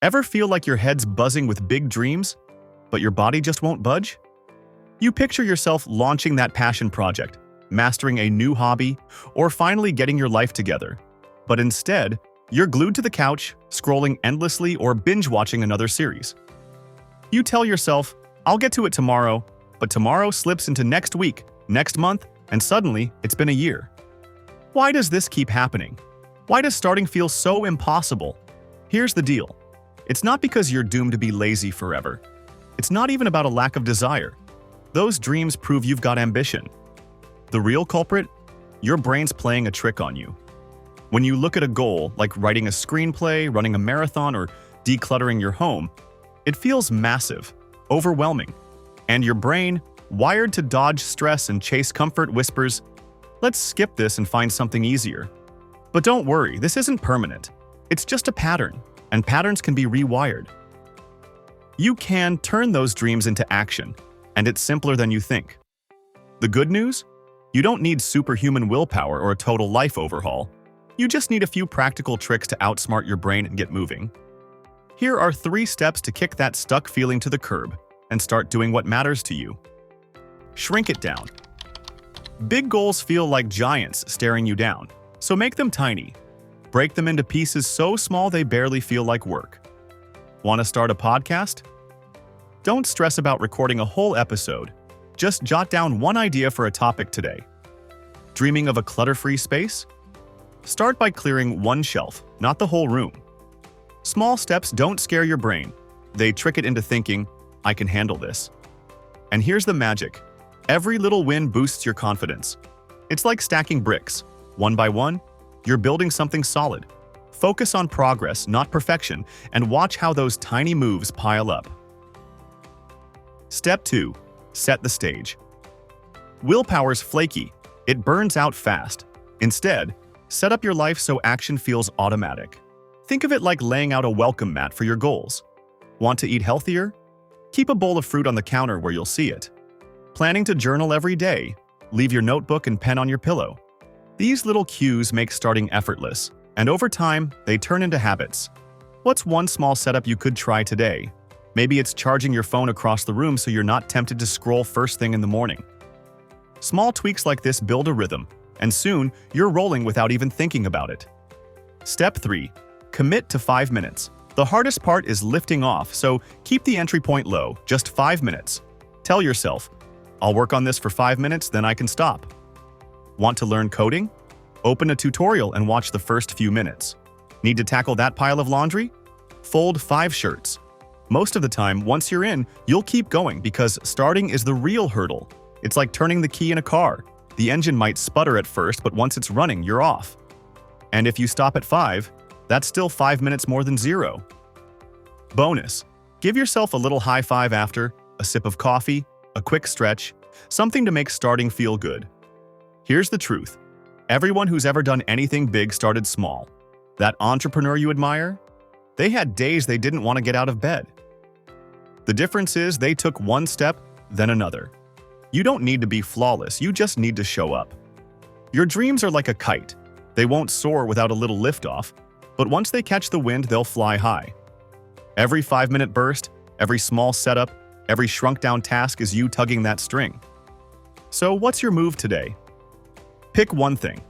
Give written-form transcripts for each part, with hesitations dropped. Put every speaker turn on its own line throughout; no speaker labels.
Ever feel like your head's buzzing with big dreams, but your body just won't budge? You picture yourself launching that passion project, mastering a new hobby, or finally getting your life together. But instead, you're glued to the couch, scrolling endlessly or binge-watching another series. You tell yourself, I'll get to it tomorrow, but tomorrow slips into next week, next month, and suddenly it's been a year. Why does this keep happening? Why does starting feel so impossible? Here's the deal. It's not because you're doomed to be lazy forever. It's not even about a lack of desire. Those dreams prove you've got ambition. The real culprit? Your brain's playing a trick on you. When you look at a goal, like writing a screenplay, running a marathon, or decluttering your home, it feels massive, overwhelming. And your brain, wired to dodge stress and chase comfort, whispers, let's skip this and find something easier. But don't worry, this isn't permanent. It's just a pattern, and patterns can be rewired. You can turn those dreams into action, and it's simpler than you think. The good news? You don't need superhuman willpower or a total life overhaul. You just need a few practical tricks to outsmart your brain and get moving. Here are 3 steps to kick that stuck feeling to the curb and start doing what matters to you. Shrink it down. Big goals feel like giants staring you down, so make them tiny. Break them into pieces so small they barely feel like work. Want to start a podcast? Don't stress about recording a whole episode. Just jot down one idea for a topic today. Dreaming of a clutter-free space? Start by clearing one shelf, not the whole room. Small steps don't scare your brain. They trick it into thinking, I can handle this. And here's the magic. Every little win boosts your confidence. It's like stacking bricks. One by one, you're building something solid. Focus on progress, not perfection, and watch how those tiny moves pile up. Step 2. Set the stage. Willpower's flaky. It burns out fast. Instead, set up your life so action feels automatic. Think of it like laying out a welcome mat for your goals. Want to eat healthier? Keep a bowl of fruit on the counter where you'll see it. Planning to journal every day? Leave your notebook and pen on your pillow. These little cues make starting effortless, and over time, they turn into habits. What's one small setup you could try today? Maybe it's charging your phone across the room so you're not tempted to scroll first thing in the morning. Small tweaks like this build a rhythm, and soon, you're rolling without even thinking about it. Step 3. Commit to 5 minutes. The hardest part is lifting off, so keep the entry point low, just 5 minutes. Tell yourself, I'll work on this for 5 minutes, then I can stop. Want to learn coding? Open a tutorial and watch the first few minutes. Need to tackle that pile of laundry? Fold 5 shirts. Most of the time, once you're in, you'll keep going because starting is the real hurdle. It's like turning the key in a car. The engine might sputter at first, but once it's running, you're off. And if you stop at 5, that's still 5 minutes more than 0. Bonus. Give yourself a little high five after, a sip of coffee, a quick stretch, something to make starting feel good. Here's the truth. Everyone who's ever done anything big started small. That entrepreneur you admire? They had days they didn't want to get out of bed. The difference is they took one step, then another. You don't need to be flawless, you just need to show up. Your dreams are like a kite. They won't soar without a little liftoff, but once they catch the wind, they'll fly high. Every 5-minute burst, every small setup, every shrunk-down task is you tugging that string. So what's your move today? Pick one thing.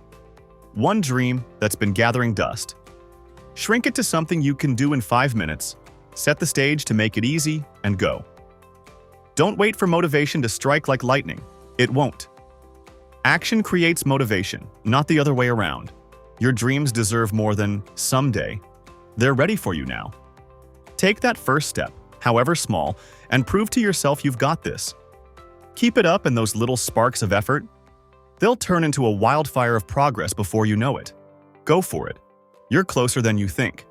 One dream that's been gathering dust. Shrink it to something you can do in 5 minutes, set the stage to make it easy, and go. Don't wait for motivation to strike like lightning. It won't. Action creates motivation, not the other way around. Your dreams deserve more than someday. They're ready for you now. Take that first step, however small, and prove to yourself you've got this. Keep it up, and those little sparks of effort, they'll turn into a wildfire of progress before you know it. Go for it. You're closer than you think.